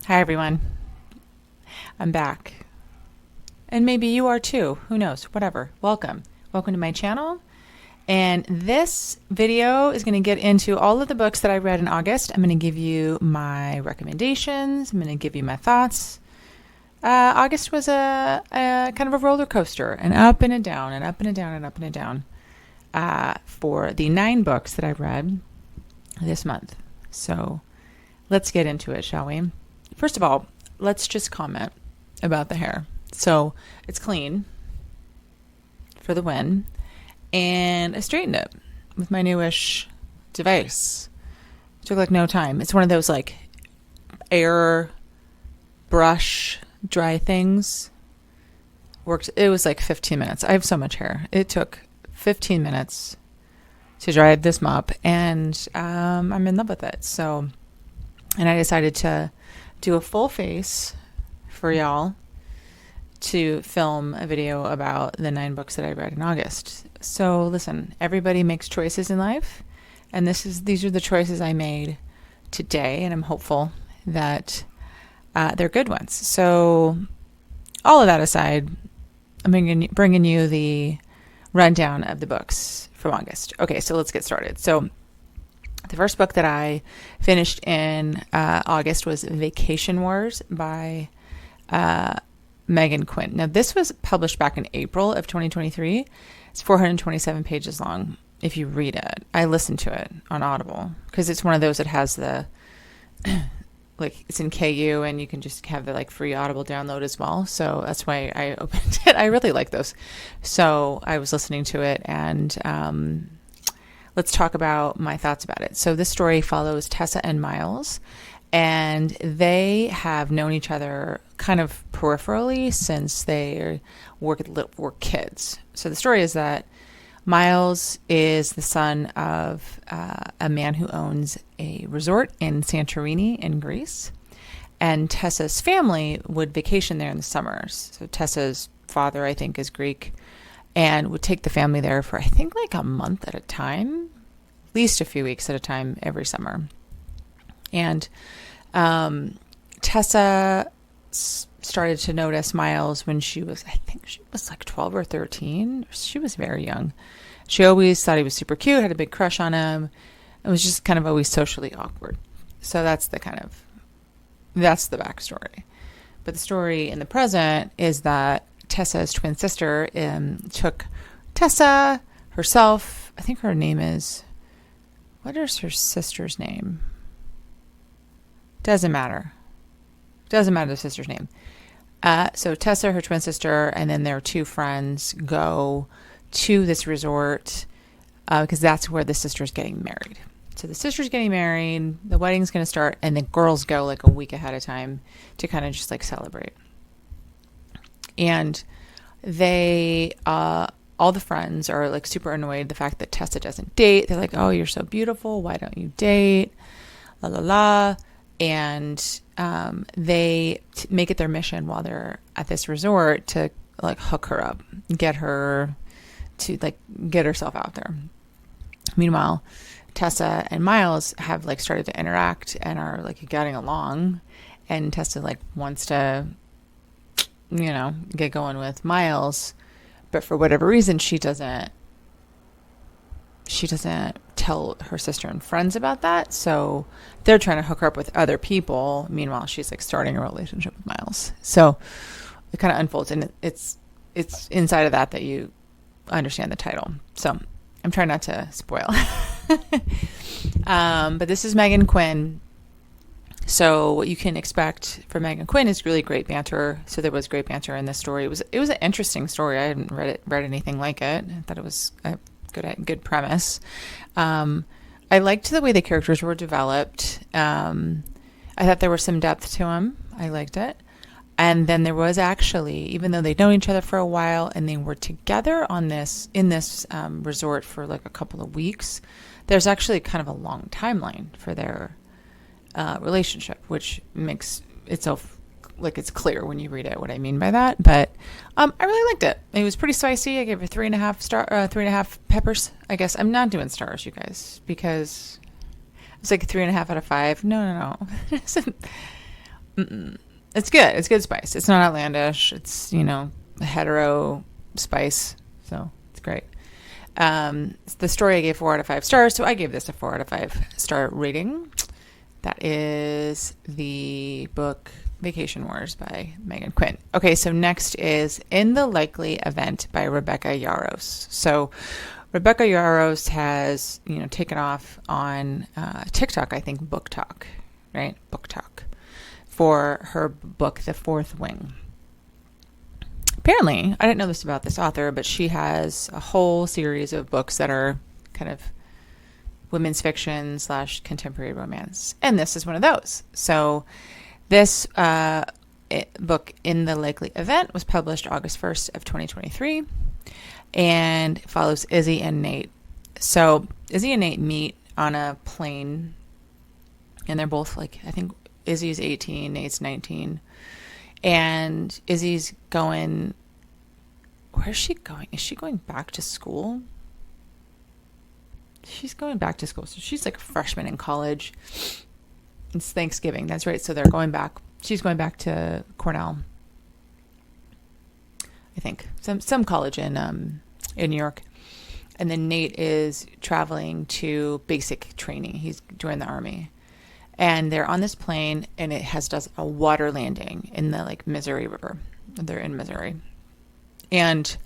Hi, everyone. I'm back. And maybe you are too. Who knows? Whatever. Welcome. Welcome to my channel. And this video is going to get into all of the books that I read in August. I'm going to give you my recommendations. I'm going to give you my thoughts. August was a kind of a roller coaster, and up and a down, and up and a down, and up and a down for the 9 books that I read this month. So let's get into it, shall we? First of all, let's just comment about the hair. So it's clean for the win, and I straightened it with my newish device. It took like no time. It's one of those like air brush dry things. Worked. It was like 15 minutes. I have so much hair. It took 15 minutes to dry this mop, and I'm in love with it. So, and I decided to do a full face for y'all to film a video about the 9 books that I read in August. So listen, everybody makes choices in life, and these are the choices I made today, and I'm hopeful that they're good ones. So all of that aside, I'm bringing you the rundown of the books from August. Okay, so let's get started. So the first book that I finished in August was Vacation Wars by Megan Quinn. Now, this was published back in April of 2023. It's 427 pages long if you read it. I listened to it on Audible because it's one of those that has the like it's in KU, and you can just have the like free Audible download as well. So that's why I opened it. I really like those. So I was listening to it, and let's talk about my thoughts about it. So this story follows Tessa and Miles, and they have known each other kind of peripherally since they were kids. So the story is that Miles is the son of a man who owns a resort in Santorini in Greece, and Tessa's family would vacation there in the summers. So Tessa's father, I think, is Greek, and would take the family there for, I think, like a month at a time, at least a few weeks at a time every summer. And Tessa started to notice Miles when she was, I think she was like 12 or 13. She was very young. She always thought he was super cute, had a big crush on him. It was just kind of always socially awkward. So that's the backstory. But the story in the present is that Tessa's twin sister took Tessa herself. I think her name is, what is her sister's name? Doesn't matter. Doesn't matter the sister's name. So Tessa, her twin sister, and then their 2 friends go to this resort because that's where the sister's getting married. So the sister's getting married, the wedding's going to start, and the girls go like a week ahead of time to kind of just like celebrate. And they, all the friends are like super annoyed the fact that Tessa doesn't date. They're like, oh, you're so beautiful. Why don't you date? La la la. And they make it their mission while they're at this resort to like hook her up, get her to like get herself out there. Meanwhile, Tessa and Miles have like started to interact and are like getting along, and Tessa like wants to, get going with Miles, but for whatever reason she doesn't tell her sister and friends about that. So they're trying to hook her up with other people. Meanwhile, she's like starting a relationship with Miles. So it kind of unfolds, and it's inside of that you understand the title. So I'm trying not to spoil. But this is Megan Quinn. So what you can expect from Megan Quinn is really great banter. So there was great banter in this story. It was an interesting story. I hadn't read anything like it. I thought it was a good premise. I liked the way the characters were developed. I thought there was some depth to them. I liked it. And then there was actually, even though they'd known each other for a while and they were together in this resort for like a couple of weeks, there's actually kind of a long timeline for their relationship, which makes itself like it's clear when you read it what I mean by that. But I really liked it. It was pretty spicy. I gave it 3.5 peppers. I guess I'm not doing stars, you guys, because it's like 3.5 out of 5. No. It's good. It's good spice. It's not outlandish. It's, a hetero spice. So it's great. The story I gave 4 out of 5 stars. So I gave this a 4 out of 5 star rating. That is the book Vacation Wars by Megan Quinn. Okay, so next is In the Likely Event by Rebecca Yarros. So Rebecca Yarros has, taken off on TikTok, I think, Book Talk, right? Book Talk, for her book, The Fourth Wing. Apparently, I didn't know this about this author, but she has a whole series of books that are kind of women's fiction / contemporary romance. And this is one of those. So this book, In the Likely Event, was published August 1st of 2023 and follows Izzy and Nate. So Izzy and Nate meet on a plane, and they're both I think Izzy's 18, Nate's 19. And Izzy's going, where is she going? Is she going back to school? She's going back to school. So she's a freshman in college. It's Thanksgiving. That's right. So they're going back. She's going back to Cornell, I think. Some college in New York. And then Nate is traveling to basic training. He's joined the Army. And they're on this plane, and it does a water landing in the Missouri River. They're in Missouri. And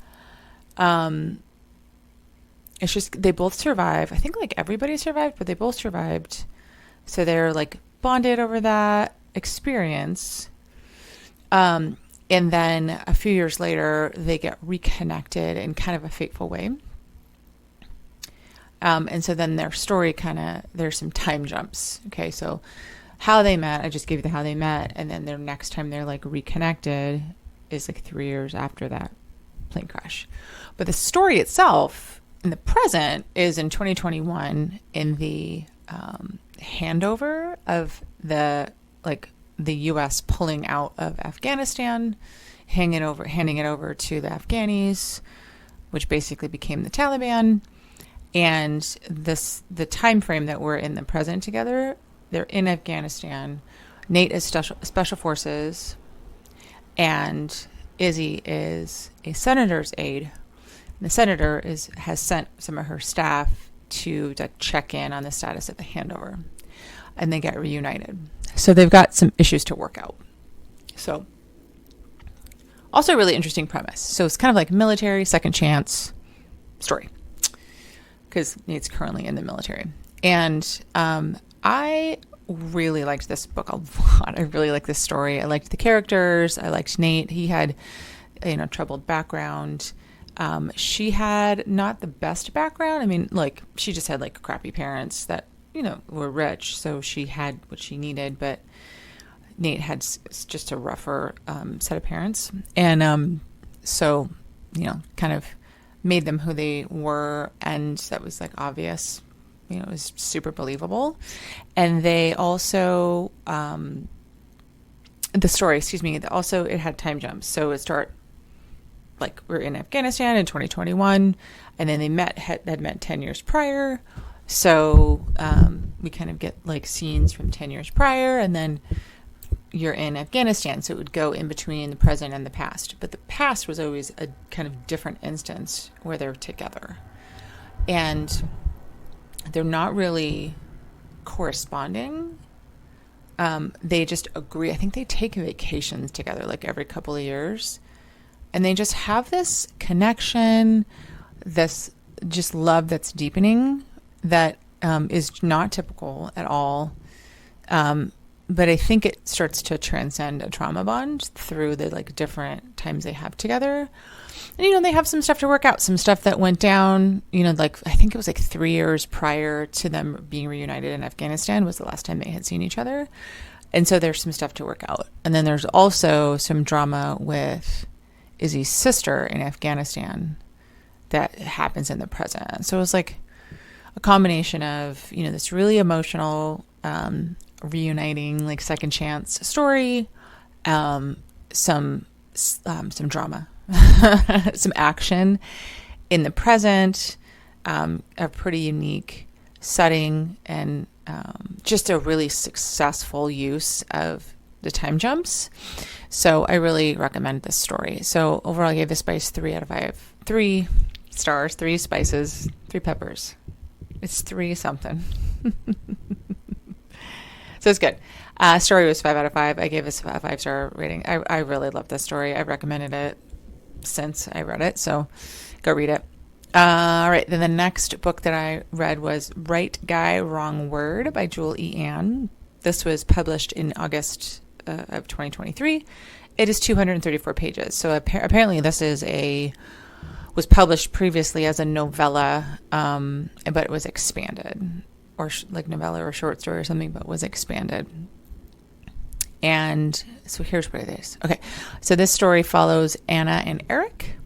it's just, they both survive. I think everybody survived, but they both survived. So they're bonded over that experience. And then a few years later, they get reconnected in kind of a fateful way. And so then their story there's some time jumps. Okay. So how they met, I just gave you the how they met. And then their next time they're reconnected is 3 years after that plane crash. But the story itself in the present is in 2021 in the handover of the U.S. pulling out of Afghanistan, handing it over to the Afghanis, which basically became the Taliban. And the time frame that we're in the present together, they're in Afghanistan. Nate is special forces, and Izzy is a senator's aide. The senator has sent some of her staff to check in on the status of the handover, and they get reunited. So they've got some issues to work out. So also a really interesting premise. So it's kind of military second chance story, because Nate's currently in the military. And I really liked this book a lot. I really liked this story. I liked the characters. I liked Nate. He had troubled background. She had not the best background. I mean, she just had crappy parents that, were rich. So she had what she needed, but Nate had just a rougher set of parents. And so, kind of made them who they were. And that was obvious, it was super believable. And they also, the story, also it had time jumps. So it started, we're in Afghanistan in 2021, and then they had met 10 years prior. So we kind of get scenes from 10 years prior, and then you're in Afghanistan. So it would go in between the present and the past. But the past was always a kind of different instance where they're together. And they're not really corresponding. They just agree. I think they take vacations together every couple of years. And they just have this connection, this just love that's deepening that is not typical at all. But I think it starts to transcend a trauma bond through the different times they have together. And, they have some stuff to work out, some stuff that went down, I think it was 3 years prior to them being reunited in Afghanistan was the last time they had seen each other. And so there's some stuff to work out. And then there's also some drama with Izzy's sister in Afghanistan that happens in the present. So it was a combination of, this really emotional, reuniting, second chance story, some drama, some action in the present, a pretty unique setting, and just a really successful use of the time jumps. So I really recommend this story. So overall, I gave this spice 3 out of 5. 3 stars, 3 spices, 3 peppers. It's 3 something. So it's good. Story was 5 out of 5. I gave this a 5-star rating. I really love this story. I've recommended it since I read it. So go read it. All right. Then the next book that I read was Right Guy, Wrong Word by Jewel E. Ann. This was published in August of 2023. It is 234 pages. So apparently this was published previously as a novella, but it was expanded, or like novella or short story or something, but was expanded. And so here's what it is. Okay. So this story follows Anna and Eric.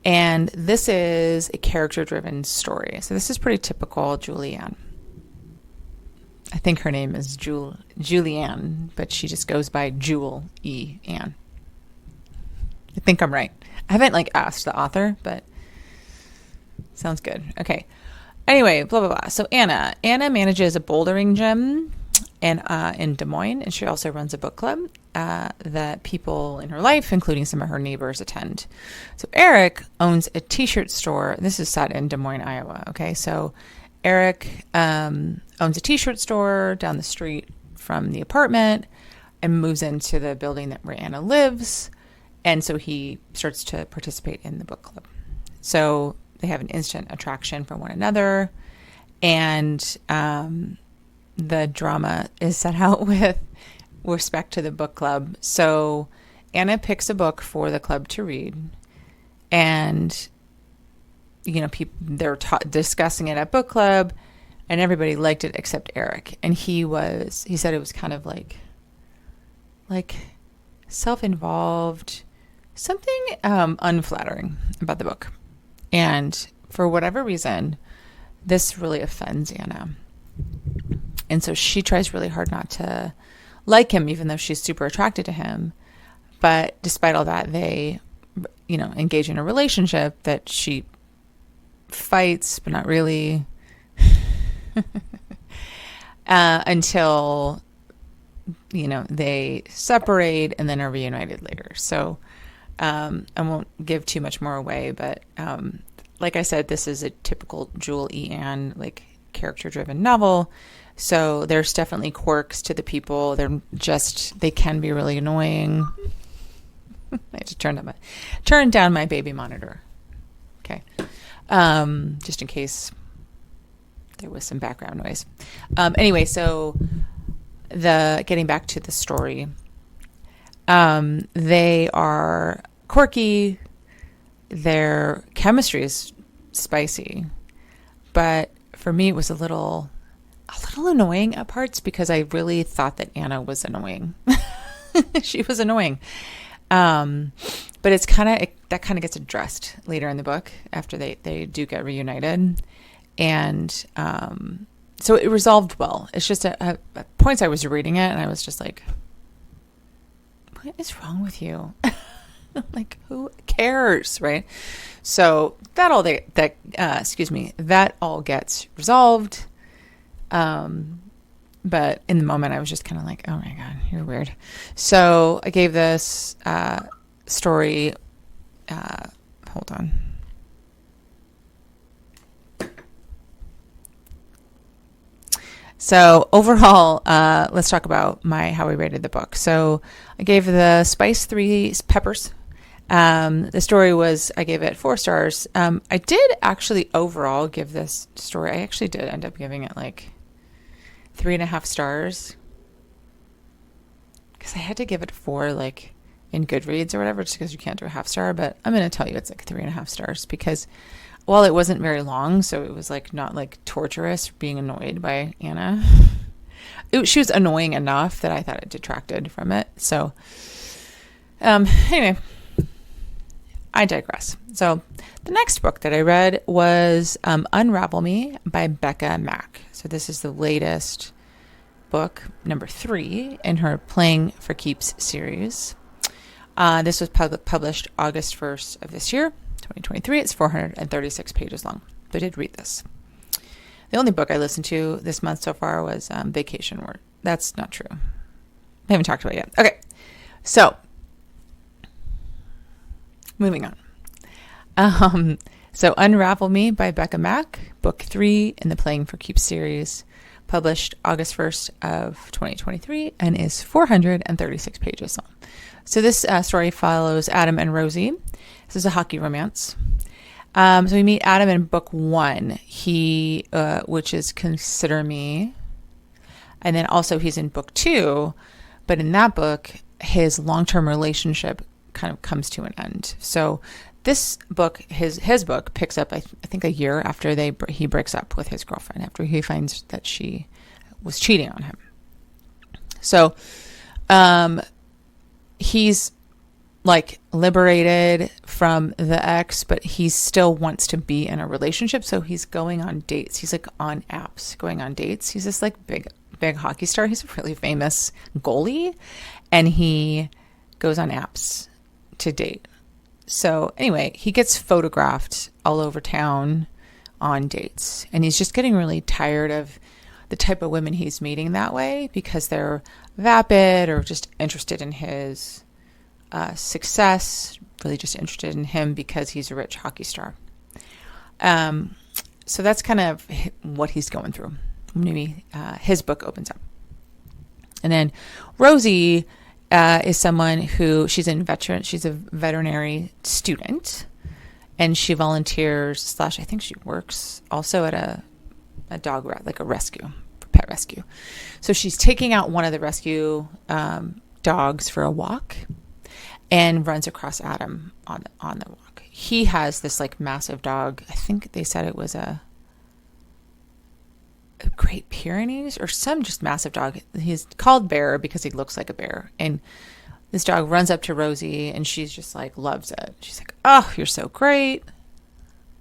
And this is a character-driven story. So this is pretty typical Julianne. I think her name is Julianne, but she just goes by Jewel E. Ann. I think I'm right. I haven't asked the author, but sounds good. Okay. Anyway, blah, blah, blah. So Anna manages a bouldering gym in Des Moines, and she also runs a book club that people in her life, including some of her neighbors, attend. So Eric owns a t-shirt store. This is set in Des Moines, Iowa. Okay, so Eric owns a t-shirt store down the street from the apartment and moves into the building where Anna lives, and so he starts to participate in the book club. So they have an instant attraction for one another, and the drama is set out with respect to the book club. So Anna picks a book for the club to read, and they're discussing it at book club, and everybody liked it except Eric. And he said it was kind of like self-involved, something unflattering about the book. And for whatever reason, this really offends Anna. And so she tries really hard not to like him, even though she's super attracted to him. But despite all that, they, engage in a relationship that she fights, but not really, until, they separate and then are reunited later. So I won't give too much more away, but like I said, this is a typical Jewel E. Ann, character-driven novel. So there's definitely quirks to the people. They can be really annoying. I just turned down my baby monitor. Okay. Just in case there was some background noise. Anyway, so getting back to the story, they are quirky. Their chemistry is spicy, but for me, it was a little annoying at parts because I really thought that Anna was annoying. She was annoying. But that kind of gets addressed later in the book after they do get reunited. And so it resolved well. It's just at points I was reading it and I was just like, what is wrong with you? Who cares, right? So that all gets resolved. But in the moment I was just kind of like, oh my God, you're weird. So I gave this story, hold on. So overall, let's talk about how I rated the book. So I gave the spice 3 peppers. The story I gave it 4 stars. I did actually overall give this story, I actually did end up giving it 3.5 stars. Because I had to give it 4 in Goodreads or whatever, just because you can't do a half star. But I'm going to tell you it's 3.5 stars because while it wasn't very long, so it was not torturous being annoyed by Anna. She was annoying enough that I thought it detracted from it. So anyway, I digress. So the next book that I read was Unravel Me by Becca Mack. So this is the latest book, number 3 in her Playing for Keeps series. This was published August 1st of this year, 2023. It's 436 pages long. I did read this. The only book I listened to this month so far was Vacation Word. That's not true. I haven't talked about it yet. Okay. So moving on. So Unravel Me by Becca Mack, book 3 in the Playing for Keeps series, published August 1st of 2023 and is 436 pages long. So this story follows Adam and Rosie. This is a hockey romance. So we meet Adam in book 1, which is Consider Me. And then also he's in book 2, but in that book, his long-term relationship kind of comes to an end. So this book, his book, picks up, I think, a year after he breaks up with his girlfriend, after he finds that she was cheating on him. So he's like liberated from the ex, but he still wants to be in a relationship. So he's going on dates. He's like on apps going on dates. He's this like big hockey star. He's a really famous goalie, and he goes on apps to date. So anyway, he gets photographed all over town on dates, and he's just getting really tired of the type of women he's meeting that way, because they're vapid or just interested in his success, really just interested in him because he's a rich hockey star. So that's kind of what he's going through. Maybe his book opens up. And then Rosie is someone who, she's a veterinary student, and she volunteers / I think she works also at a dog like a rescue, pet rescue. So she's taking out one of the rescue dogs for a walk, and runs across Adam on the walk. He has this like massive dog. I think they said it was a Great Pyrenees or some just massive dog. He's called Bear because he looks like a bear. And this dog runs up to Rosie, and she's just like loves it. She's like, "Oh, you're so great.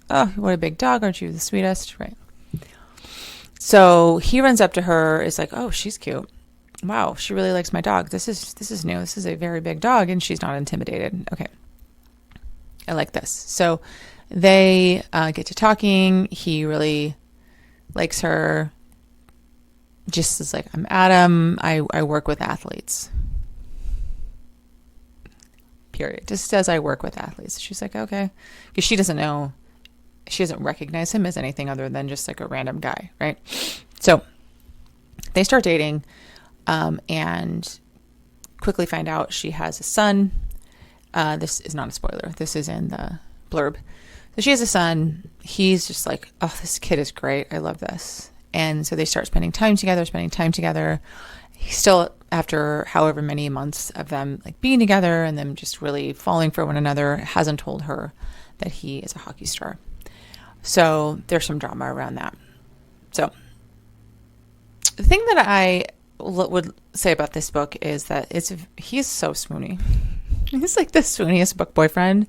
Oh, what a big dog. Aren't you the sweetest?" Right. So he runs up to her, is like, "Oh, she's cute. Wow, she really likes my dog. This is new. This is a very big dog," and she's not intimidated. Okay. I like this. So they get to talking. He really likes her. Just is like, "I'm Adam. I work with athletes." Period. Just says, "I work with athletes." She's like, "Okay." Because she doesn't recognize him as anything other than just like a random guy, right? So they start dating, and quickly find out she has a son. This is not a spoiler. This is in the blurb. So she has a son. He's just like, "Oh, this kid is great. I love this." And so they start spending time together. He's still, after however many months of them like being together and them just really falling for one another, hasn't told her that he is a hockey star. So there's some drama around that. So the thing that I would say about this book is that he's so swoony. He's like the swooniest book boyfriend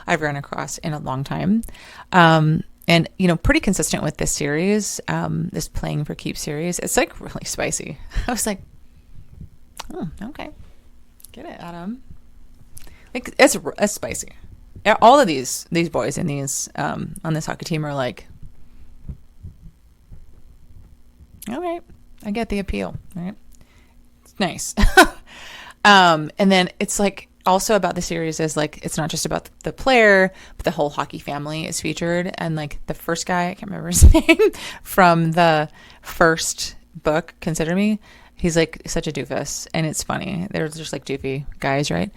I've run across in a long time. And, pretty consistent with this series, this Playing for Keeps series. It's like really spicy. I was like, "Oh, okay. Get it, Adam." Like, it's spicy. Yeah, all of these boys in these, on this hockey team are like, "All right, I get the appeal." Right? It's nice. And then it's like, also about the series is like, it's not just about the player, but the whole hockey family is featured. And like the first guy, I can't remember his name, from the first book, Consider Me, he's like such a doofus, and it's funny. They're just like doofy guys, right?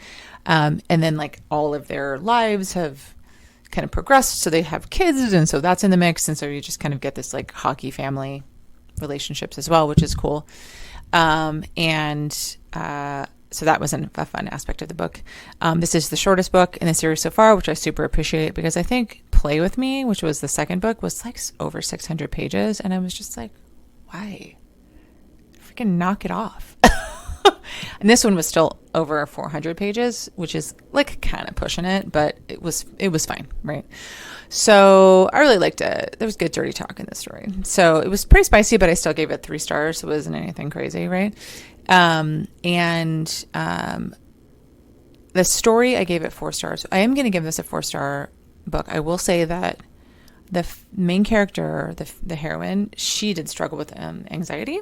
And then like all of their lives have kind of progressed, so they have kids, and so that's in the mix, and so you just kind of get this like hockey family relationships as well, which is cool. So that was a fun aspect of the book. This is the shortest book in the series so far, which I super appreciate, because I think Play With Me, which was the second book, was like over 600 pages. And I was just like, why? Freaking knock it off. And this one was still over 400 pages, which is like kind of pushing it, but it was fine, right? So I really liked it. There was good dirty talk in this story. So it was pretty spicy, but I still gave it 3 stars. So it wasn't anything crazy, right? The story, I gave it 4 stars. I am going to give this a 4-star book. I will say that main character, the heroine, she did struggle with anxiety.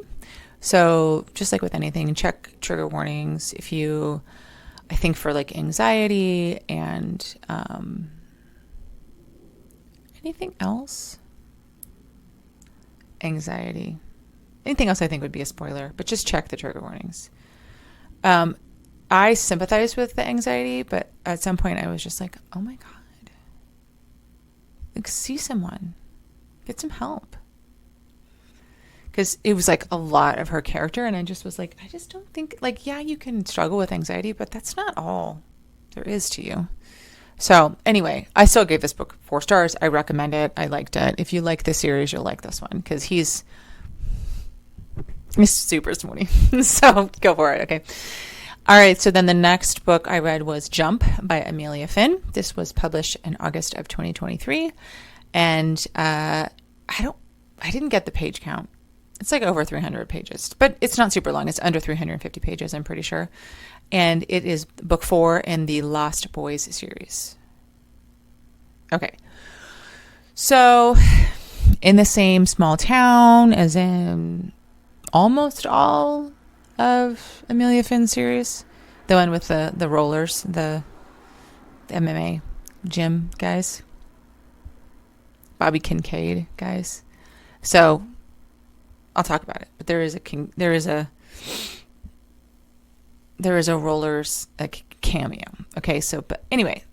So just like with anything, check trigger warnings. If you, I think for like anxiety and anything else, anxiety, anything else I think would be a spoiler, but just check the trigger warnings. I sympathize with the anxiety, but at some point I was just like, oh my God. Like, see someone, get some help. Because it was like a lot of her character, and I just was like, I just don't think, like, yeah, you can struggle with anxiety, but that's not all there is to you. So anyway, I still gave this book 4 stars. I recommend it. I liked it. If you like this series, you'll like this one, because he's super smooty. So go for it. Okay. All right. So then the next book I read was Jump by Amelia Finn. This was published in August of 2023. And I didn't get the page count. It's like over 300 pages, but it's not super long. It's under 350 pages, I'm pretty sure. And it is book 4 in the Lost Boys series. Okay. So in the same small town as in almost all of Amelia Finn's series, the one with the rollers, the MMA gym guys, Bobby Kincaid guys. So I'll talk about it, but there is a rollers cameo. Okay, so but anyway,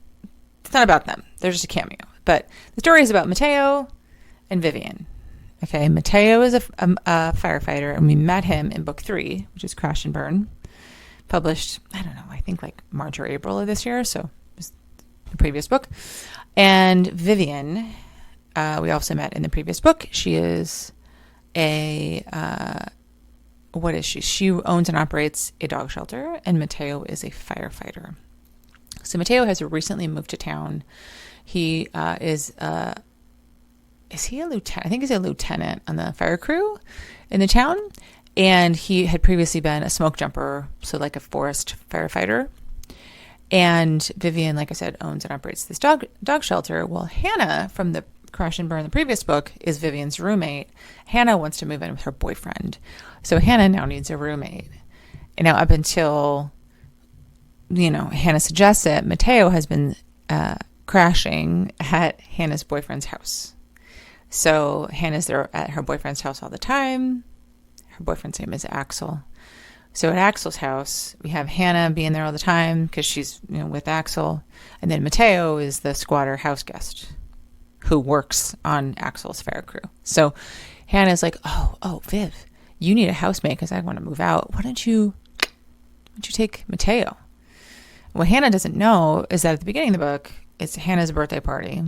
it's not about them. They're just a cameo. But the story is about Mateo and Vivian. Okay, Mateo is a firefighter, and we met him in book 3, which is Crash and Burn, published, I don't know, I think like March or April of this year, so it was the previous book. And Vivian, we also met in the previous book. She is what is she? She owns and operates a dog shelter, and Mateo is a firefighter. So Mateo has recently moved to town. He is he a lieutenant? I think he's a lieutenant on the fire crew in the town. And he had previously been a smoke jumper, so like a forest firefighter. And Vivian, like I said, owns and operates this dog shelter. Well, Hannah from the Crash and Burn, the previous book, is Vivian's roommate. Hannah wants to move in with her boyfriend. So Hannah now needs a roommate. And now up until, Hannah suggests it, Mateo has been crashing at Hannah's boyfriend's house. So Hannah's there at her boyfriend's house all the time. Her boyfriend's name is Axel. So at Axel's house, we have Hannah being there all the time because she's with Axel. And then Mateo is the squatter house guest who works on Axel's fire crew. So Hannah's like, oh, Viv, you need a housemate because I want to move out. Why don't you take Mateo? What Hannah doesn't know is that at the beginning of the book, it's Hannah's birthday party.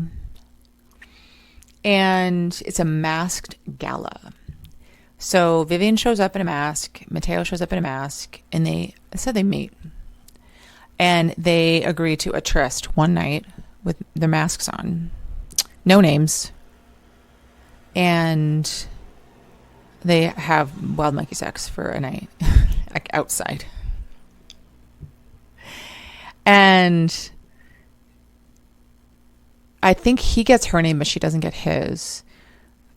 And it's a masked gala. So Vivian shows up in a mask, Mateo shows up in a mask, and they meet. And they agree to a tryst one night with their masks on. No names. And they have wild monkey sex for a night like outside. And I think he gets her name, but she doesn't get his.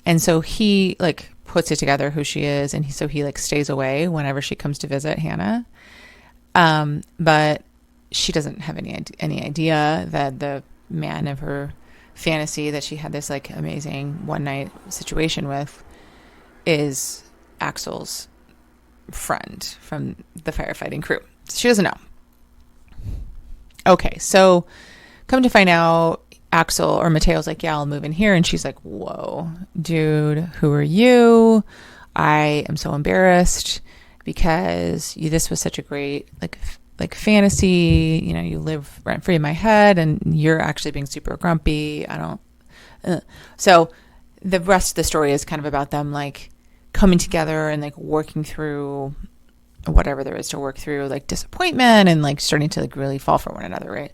And so he puts it together who she is. And he stays away whenever she comes to visit Hannah. But she doesn't have any idea that the man of her fantasy that she had this amazing one night situation with is Axel's friend from the firefighting crew. She doesn't know. Okay, so come to find out, Axel or Mateo's like, yeah, I'll move in here. And she's like, whoa, dude, who are you? I am so embarrassed because this was such a great fantasy. You live rent free in my head and you're actually being super grumpy. So the rest of the story is kind of about them coming together and working through whatever there is to work through, disappointment and starting to really fall for one another, right?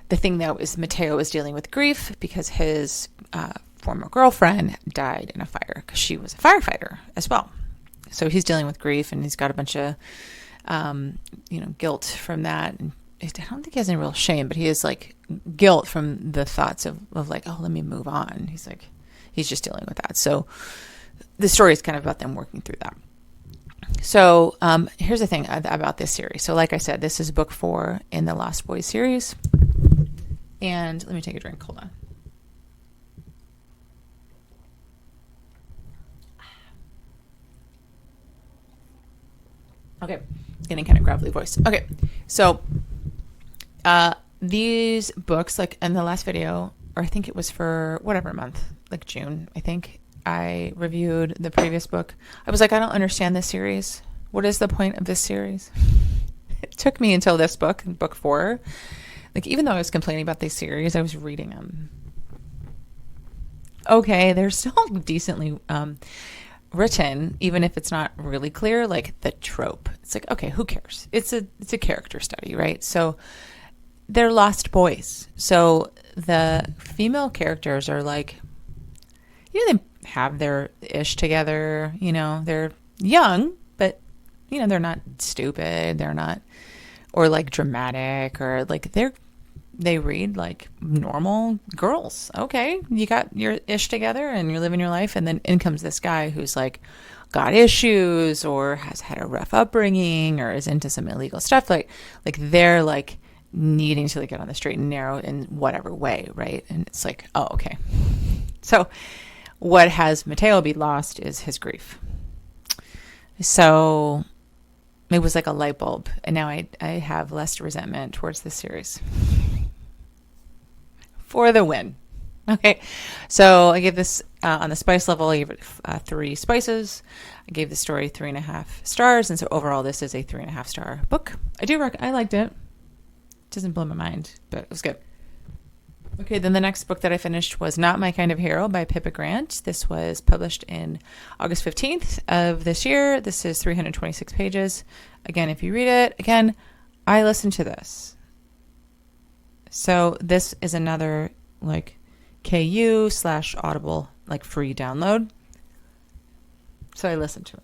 The thing though is Mateo is dealing with grief because his former girlfriend died in a fire because she was a firefighter as well. So he's dealing with grief and he's got a bunch of guilt from that. I don't think he has any real shame, but he has like guilt from the thoughts of like, oh, let me move on. He's just dealing with that. So the story is kind of about them working through that. So here's the thing about this series. So like I said, this is book 4 in the Lost Boys series. And let me take a drink. Hold on. Okay, getting kind of gravelly voice. Okay, so these books, like in the last video, or I think it was for whatever month, like June, I think, I reviewed the previous book. I was like, I don't understand this series. What is the point of this series? It took me until this book, book 4. Like, even though I was complaining about this series, I was reading them. Okay, they're still decently written, even if it's not really clear, like the trope. It's like, okay, who cares? It's a character study, right? So they're lost boys. So the female characters are like, they have their ish together, they're young, but they're not stupid, they're not, or like dramatic, or like they read like normal girls. Okay, you got your ish together and you're living your life, and then in comes this guy who's like got issues or has had a rough upbringing or is into some illegal stuff. Like they're like needing to like get on the straight and narrow in whatever way, right? And it's like, oh, okay. So what has Mateo be lost is his grief. So it was like a light bulb, and now I have less resentment towards this series. For the win. Okay, so I gave this on the spice level, I gave it 3 spices. I gave the story 3.5 stars, and so overall this is a 3.5 star book. I liked it. It doesn't blow my mind, but it was good. Okay, then the next book that I finished was Not My Kind of Hero by Pippa Grant. This was published in August 15th of this year. This is 326 pages. Again, if you read it, again, I listened to this. So this is another like KU/Audible like free download. So I listened to it.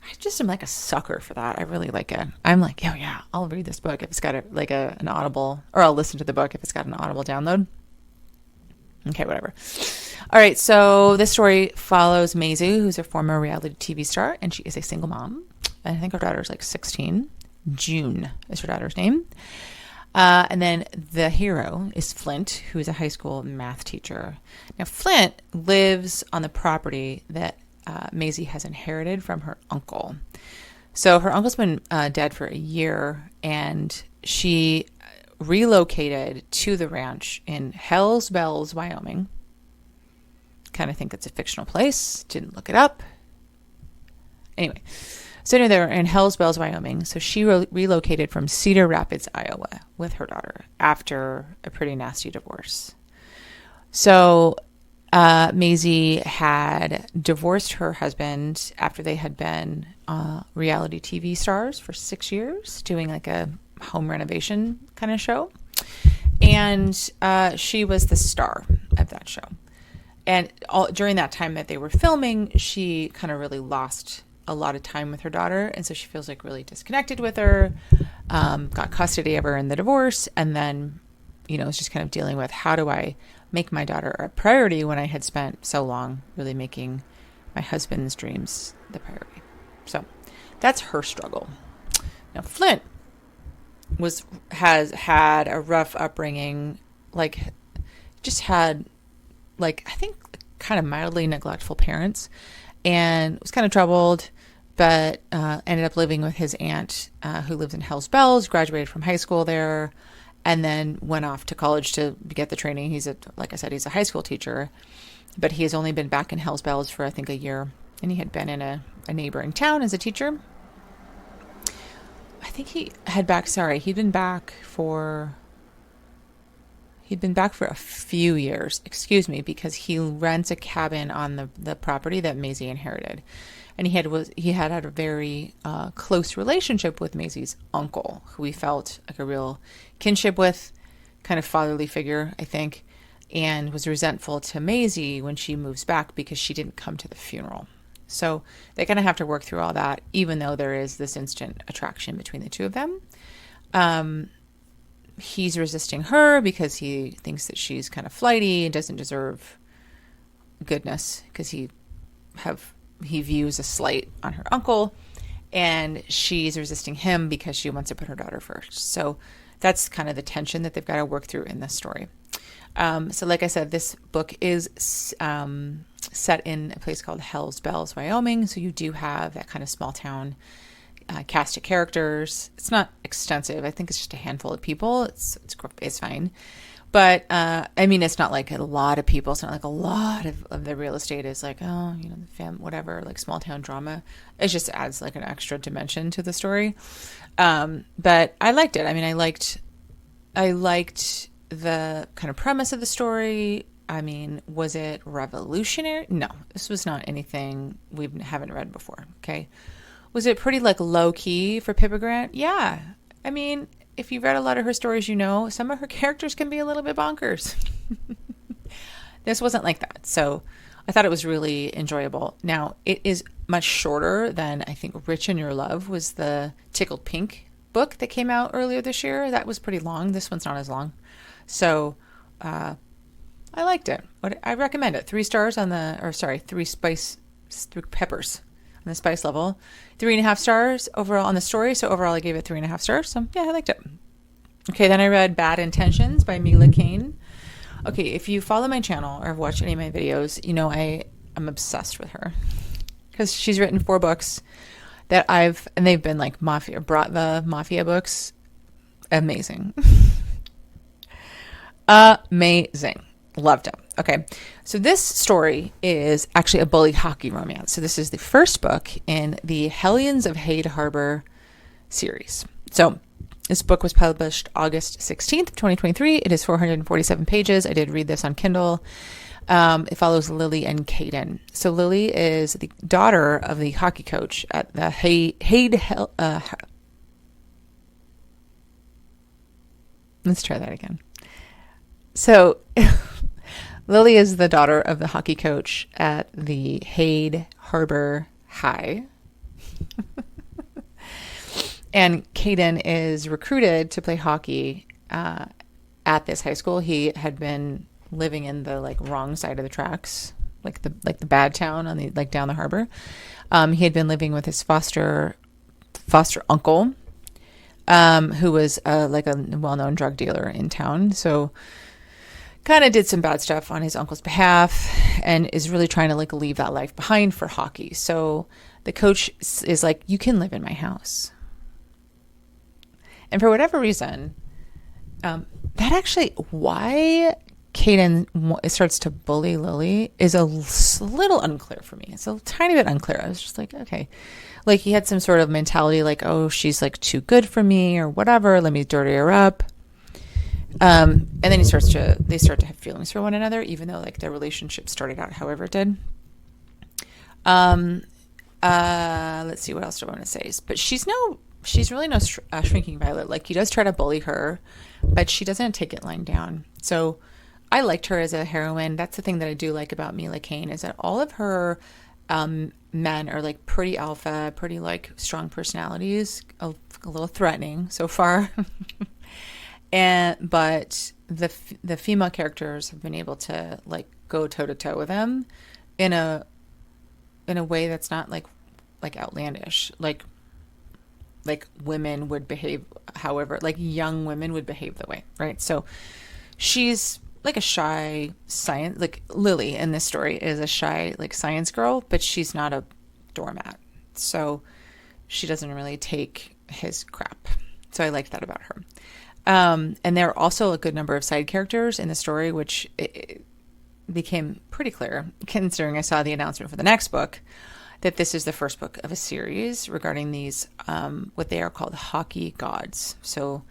I just am like a sucker for that. I really like it. I'm like, oh yeah, I'll read this book if it's got an Audible, or I'll listen to the book if it's got an Audible download. Okay, whatever. All right, so this story follows Maisie, who's a former reality TV star, and she is a single mom. I think her daughter's like 16. June is her daughter's name. And then the hero is Flint, who is a high school math teacher. Now, Flint lives on the property that Maisie has inherited from her uncle. So her uncle's been dead for a year, and she relocated to the ranch in Hells Bells, Wyoming. Kind of think it's a fictional place. Didn't look it up. Anyway, so anyway, they were in Hells Bells, Wyoming. So she relocated from Cedar Rapids, Iowa with her daughter after a pretty nasty divorce. So Maisie had divorced her husband after they had been reality TV stars for 6 years, doing like a home renovation kind of show. And she was the star of that show. And during that time that they were filming, she kind of really lost a lot of time with her daughter. And so she feels like really disconnected with her, got custody of her in the divorce. And then, is just kind of dealing with, how do I make my daughter a priority when I had spent so long really making my husband's dreams the priority. So that's her struggle. Now Flint has had a rough upbringing, just had I think kind of mildly neglectful parents, and was kind of troubled, but ended up living with his aunt who lives in Hells Bells, graduated from high school there, and then went off to college to get the training. Like I said, he's a high school teacher, but he has only been back in Hells Bells for, I think, a year. And he had been in a neighboring town as a teacher. I think he'd been back for a few years, because he rents a cabin on the property that Maisie inherited. And he had a very close relationship with Maisie's uncle, who he felt like a real kinship with, kind of fatherly figure, I think, and was resentful to Maisie when she moves back because she didn't come to the funeral. So they kind of have to work through all that, even though there is this instant attraction between the two of them. He's resisting her because he thinks that she's kind of flighty and doesn't deserve goodness because he views a slight on her uncle, and she's resisting him because she wants to put her daughter first. So that's kind of the tension that they've got to work through in this story. So like I said, this book is set in a place called Hell's Bells, Wyoming. So you do have that kind of small town cast of characters. It's not extensive. I think it's just a handful of people. It's fine. But, I mean, it's not like a lot of people. It's not like a lot of the real estate is like, oh, you know, whatever, like small town drama. It just adds like an extra dimension to the story. But I liked it. I mean, I liked the kind of premise of the story. I mean, was it revolutionary? No, this was not anything we haven't read before. Okay. Was it pretty like low key for Pippa Grant? Yeah. I mean, if you've read a lot of her stories, you know, some of her characters can be a little bit bonkers. This wasn't like that. So I thought it was really enjoyable. Now, it is much shorter than I think Rich in Your Love was the Tickled Pink book that came out earlier this year. That was pretty long. This one's not as long. So I liked it. I recommend it. 3 stars on the, 3 peppers on the spice level, 3.5 stars overall on the story. So overall I gave it 3.5 stars. So yeah, I liked it. Okay. Then I read Bad Intentions by Mila Kane. Okay. If you follow my channel or have watched any of my videos, you know, I'm obsessed with her because she's written 4 books and they've been like the Mafia books. Amazing. Amazing. Loved it. Okay. So this story is actually a bully hockey romance. So this is the first book in the Hellions of Hayde Harbor series. So this book was published August 16th, 2023. It is 447 pages. I did read this on Kindle. It follows Lily and Caden. So Lily is the daughter of the hockey coach at the Hayde. Let's try that again. So Lily is the daughter of the hockey coach at the Hayde Harbor High. And Caden is recruited to play hockey at this high school. He had been living in the like wrong side of the tracks, like the bad town on the down the harbor. He had been living with his foster uncle, who was like a well-known drug dealer in town. So kind of did some bad stuff on his uncle's behalf and is really trying to like leave that life behind for hockey. So the coach is like, you can live in my house. And for whatever reason, that actually why Caden starts to bully Lily is a little unclear for me. It's a tiny bit unclear. I was just like, okay. Like he had some sort of mentality like, oh, she's like too good for me or whatever. Let me dirty her up. And then they start to have feelings for one another, even though like their relationship started out however it did. Let's see, what else do I want to say? But she's really no shrinking violet. Like he does try to bully her, but she doesn't take it lying down. So I liked her as a heroine. That's the thing that I do like about Mila Kane is that all of her men are like pretty alpha, pretty like strong personalities, a little threatening so far. But the female characters have been able to like go toe to toe with them in a way that's not like outlandish, like women would behave, however, like young women would behave that way, right? So she's like a shy science, like Lily in this story is a shy like science girl, but she's not a doormat, so she doesn't really take his crap. So I liked that about her. And there are also a good number of side characters in the story, which it became pretty clear, considering I saw the announcement for the next book, that this is the first book of a series regarding these, what they are called hockey gods. So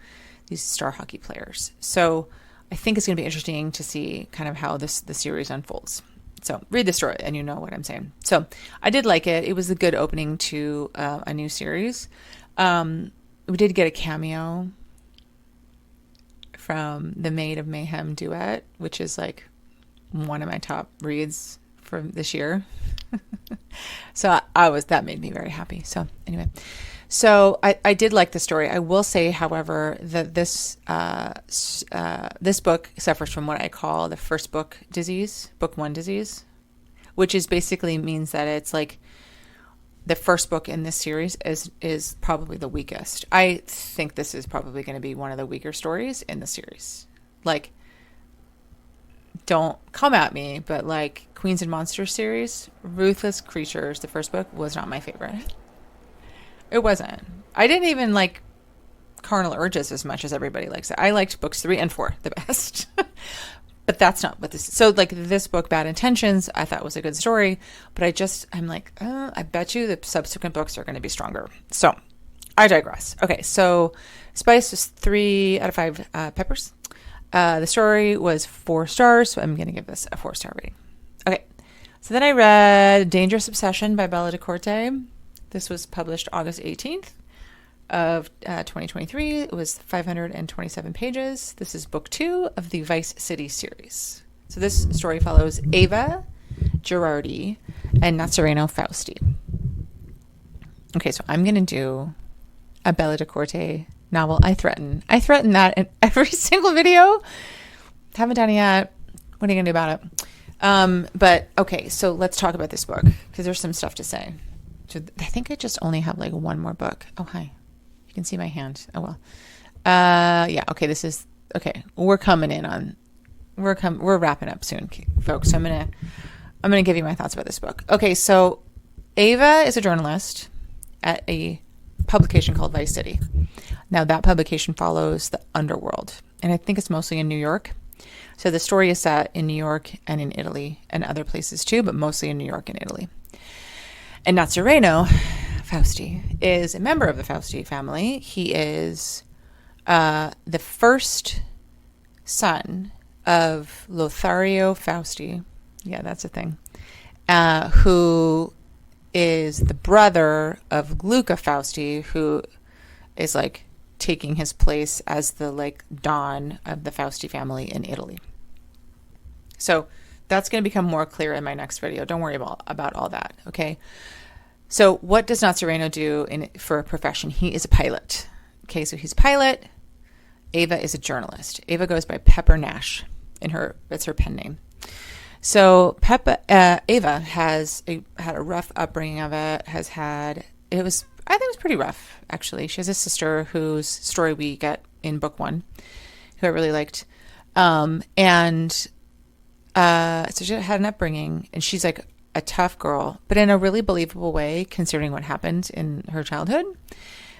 these star hockey players. So I think it's going to be interesting to see kind of how the series unfolds. So read the story and you know what I'm saying. So I did like it. It was a good opening to a new series. We did get a cameo from the Maid of Mayhem duet, which is like one of my top reads from this year. So that made me very happy. So anyway, So I did like the story. I will say, however, that this book suffers from what I call the first book disease, book one disease, which is basically means that it's like the first book in this series is probably the weakest. I think this is probably going to be one of the weaker stories in the series. Like, don't come at me, but like Queens and Monsters series, Ruthless Creatures, the first book was not my favorite. It wasn't. I didn't even like Carnal Urges as much as everybody likes it. I liked books 3 and 4 the best. But that's not what this is. So like this book, Bad Intentions, I thought was a good story, but I'm like, I bet you the subsequent books are going to be stronger. So I digress. Okay, so Spice was 3 out of 5 peppers. The story was 4 stars, so I'm going to give this a 4-star rating. Okay, so then I read Dangerous Obsession by Bella DeCorte. This was published August 18th of 2023. It was 527 pages. This is book 2 of the Vice City series. So this story follows Ava Girardi and Nazareno Fausti. Okay, so I'm going to do a Bella DeCorte novel. I threaten that in every single video. Haven't done it yet. What are you going to do about it? But okay, so let's talk about this book because there's some stuff to say. So I think I just only have like one more book. Oh, hi. You can see my hand. Oh, well. Yeah. Okay. This is okay. We're wrapping up soon, folks. So I'm going to give you my thoughts about this book. Okay. So Ava is a journalist at a publication called Vice City. Now that publication follows the underworld, and I think it's mostly in New York. So the story is set in New York and in Italy and other places too, but mostly in New York and Italy. And Nazareno Fausti is a member of the Fausti family. He is the first son of Lothario Fausti. Yeah, that's a thing. Who is the brother of Luca Fausti, who is like taking his place as the like Don of the Fausti family in Italy. So that's going to become more clear in my next video. Don't worry about all that, okay? So what does Nazareno do for a profession? He is a pilot. Okay, so he's a pilot. Ava is a journalist. Ava goes by Pepper Nash. It's her pen name. So Ava had a rough upbringing of it. I think it was pretty rough, actually. She has a sister whose story we get in book 1, who I really liked. So she had an upbringing, and she's like a tough girl, but in a really believable way, considering what happened in her childhood.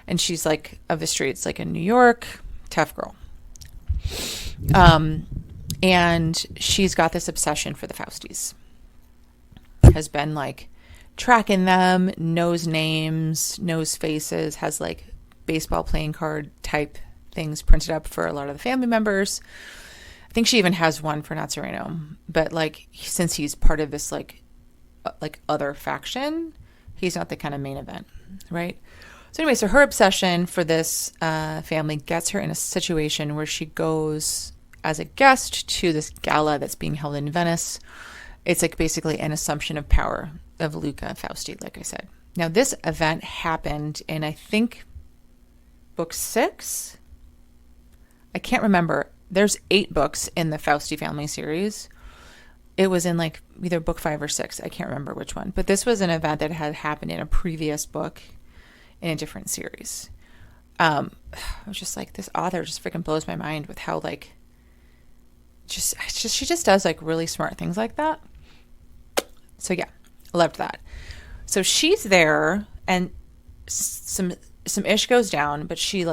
And she's like of the streets, like in New York, tough girl. And she's got this obsession for the Faustis. Has been like tracking them, knows names, knows faces, has like baseball playing card type things printed up for a lot of the family members. I think she even has one for Nazareno, but like since he's part of this like other faction, he's not the kind of main event, right? So anyway, so her obsession for this family gets her in a situation where she goes as a guest to this gala that's being held in Venice. It's like basically an assumption of power of Luca Fausti, like I said. Now this event happened in, I think, book 6. I can't remember. There's 8 books in the Fausti family series. It was in like either book 5 or 6. I can't remember which one. But this was an event that had happened in a previous book in a different series. I was just like, this author just freaking blows my mind with how like, she just does like really smart things like that. So yeah, loved that. So she's there and some ish goes down, but she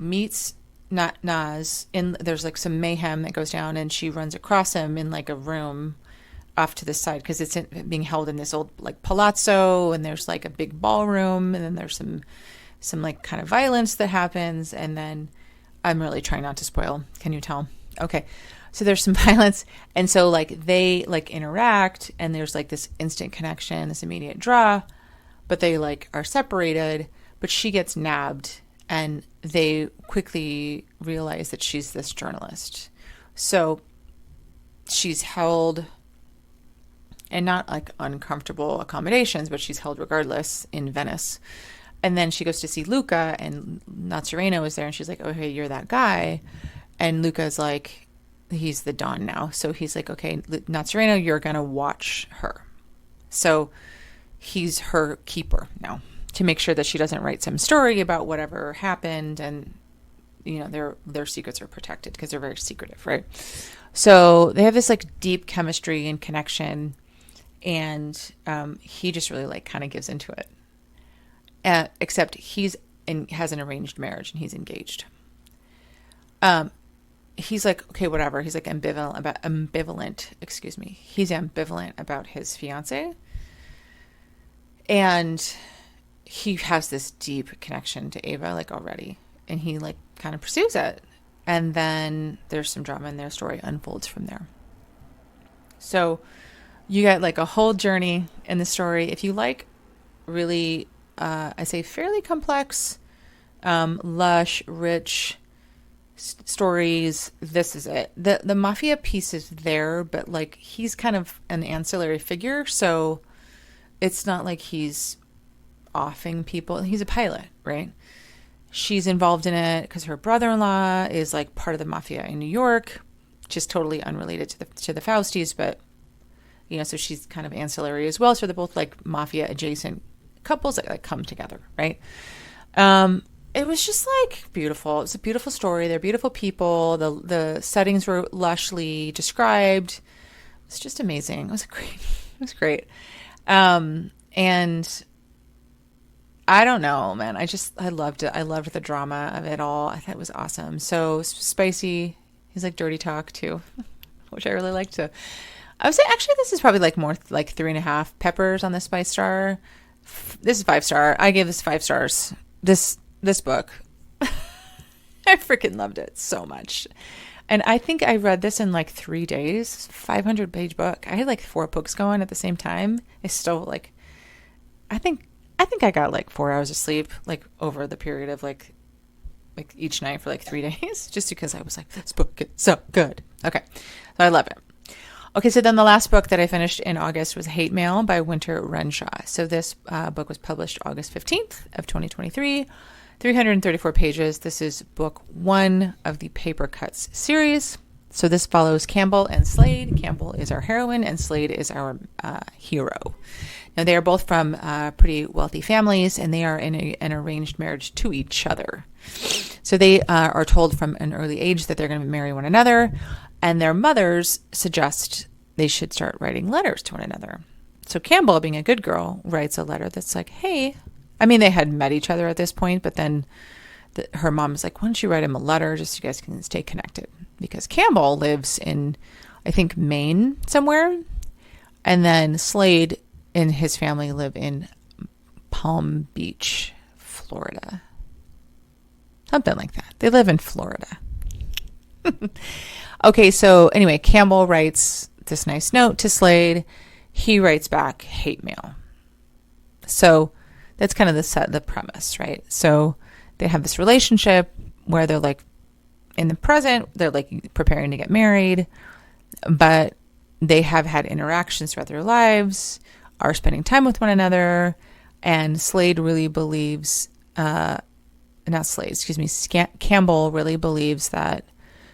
meets Naz in, there's like some mayhem that goes down, and she runs across him in like a room off to the side because it's being held in this old like palazzo, and there's like a big ballroom, and then there's some like kind of violence that happens, and then I'm really trying not to spoil. Can you tell? Okay. So there's some violence, and so like they like interact, and there's like this instant connection, this immediate draw, but they like are separated, but she gets nabbed, and they quickly realize that she's this journalist. So she's held, and not like uncomfortable accommodations, but she's held regardless in Venice. And then she goes to see Luca, and Nazareno is there, and she's like, oh, hey, you're that guy. And Luca's like, he's the Don now. So he's like, okay, Nazareno, you're going to watch her. So he's her keeper now to make sure that she doesn't write some story about whatever happened. And, you know, their secrets are protected because they're very secretive, right? So they have this like deep chemistry and connection. And he just really like kind of gives into it. Except has an arranged marriage and he's engaged. He's like, okay, whatever. He's like ambivalent. Excuse me. He's ambivalent about his fiance, and he has this deep connection to Ava, like already, and he like kind of pursues it. And then there's some drama, and their story unfolds from there. So you get like a whole journey in the story. If you like really, I say fairly complex, lush, rich stories, this is it. The mafia piece is there, but like he's kind of an ancillary figure, so it's not like he's offing people. He's a pilot, right? She's involved in it because her brother-in-law is like part of the mafia in New York, just totally unrelated to the Fausties, but you know, so she's kind of ancillary as well. So they're both like mafia adjacent couples that like come together, right? It was just like beautiful. It was a beautiful story. They're beautiful people. The settings were lushly described. It's just amazing. It was great. And I don't know, man. I loved it. I loved the drama of it all. I thought it was awesome. So spicy. He's like dirty talk too, which I really liked too. I would say actually this is probably like more like 3.5 peppers on the spice star. This is 5-star. I gave this 5 stars. This book, I freaking loved it so much. And I think I read this in like 3 days, 500-page book. I had like 4 books going at the same time. I still like, I think I got like 4 hours of sleep, like over the period of like each night for like 3 days, just because I was like, this book is so good. Okay. So I love it. Okay, so then the last book that I finished in August was Hate Mail by Winter Renshaw. So this book was published August 15th of 2023, 334 pages. This is book 1 of the Paper Cuts series. So this follows Campbell and Slade. Campbell is our heroine and Slade is our hero. Now they are both from pretty wealthy families, and they are in an arranged marriage to each other. So they are told from an early age that they're going to marry one another, and their mothers suggest they should start writing letters to one another. So Campbell, being a good girl, writes a letter that's like, hey, I mean, they had met each other at this point, but then her mom is like, why don't you write him a letter just so you guys can stay connected? Because Campbell lives in, I think, Maine somewhere. And then Slade and his family live in Palm Beach, Florida. Something like that. They live in Florida. Okay, so anyway, Campbell writes this nice note to Slade. He writes back hate mail. So that's kind of the premise, right? So they have this relationship where they're like, in the present, they're like preparing to get married, but they have had interactions throughout their lives, are spending time with one another, and Slade really believes, Campbell really believes that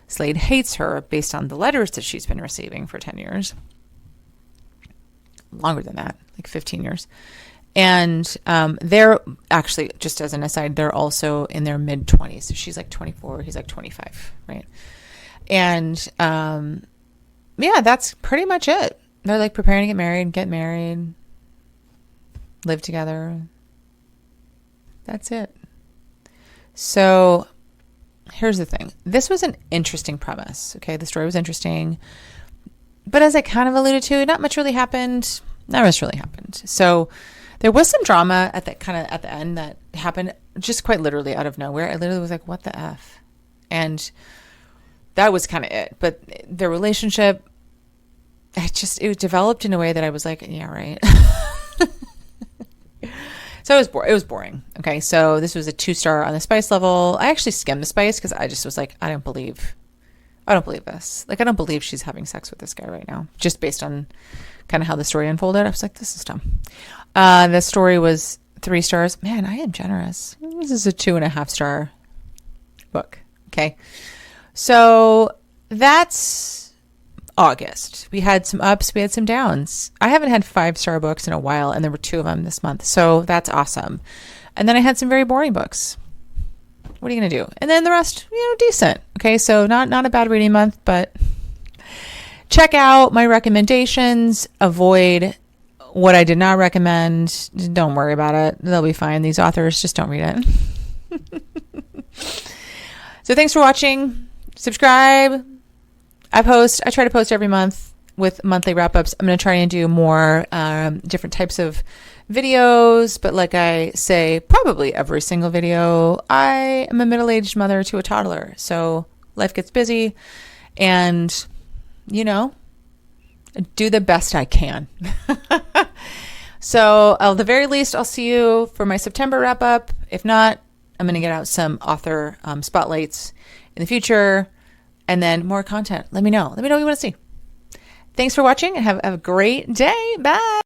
Slade hates her based on the letters that she's been receiving for 10 years. Longer than that, like 15 years. And they're actually, just as an aside, they're also in their mid-20s. So she's like 24, he's like 25, right? And yeah, that's pretty much it. They're like preparing to get married, live together. That's it. So here's the thing. This was an interesting premise. Okay. The story was interesting, but as I kind of alluded to, not much really happened. Not much really happened. So there was some drama at the end that happened just quite literally out of nowhere. I literally was like, what the F? And that was kind of it. But the relationship, it developed in a way that I was like, yeah, right. So it was boring. Okay. So this was a 2-star on the spice level. I actually skimmed the spice because I just was like, I don't believe this. Like, I don't believe she's having sex with this guy right now, just based on kind of how the story unfolded. I was like, this is dumb. The story was 3 stars. Man, I am generous. This is a 2.5-star book. Okay. So that's August. We had some ups, we had some downs. I haven't had 5-star books in a while, and there were 2 of them this month. So that's awesome. And then I had some very boring books. What are you going to do? And then the rest, decent. Okay. So not a bad reading month, but check out my recommendations. Avoid what I did not recommend. Don't worry about it. They'll be fine. These authors, just don't read it. So thanks for watching. Subscribe. I try to post every month with monthly wrap-ups. I'm going to try and do more different types of videos, but like I say, probably every single video, I am a middle-aged mother to a toddler. So life gets busy, and do the best I can. So at the very least, I'll see you for my September wrap-up. If not, I'm going to get out some author spotlights in the future, and then more content. Let me know. Let me know what you want to see. Thanks for watching, and have a great day. Bye.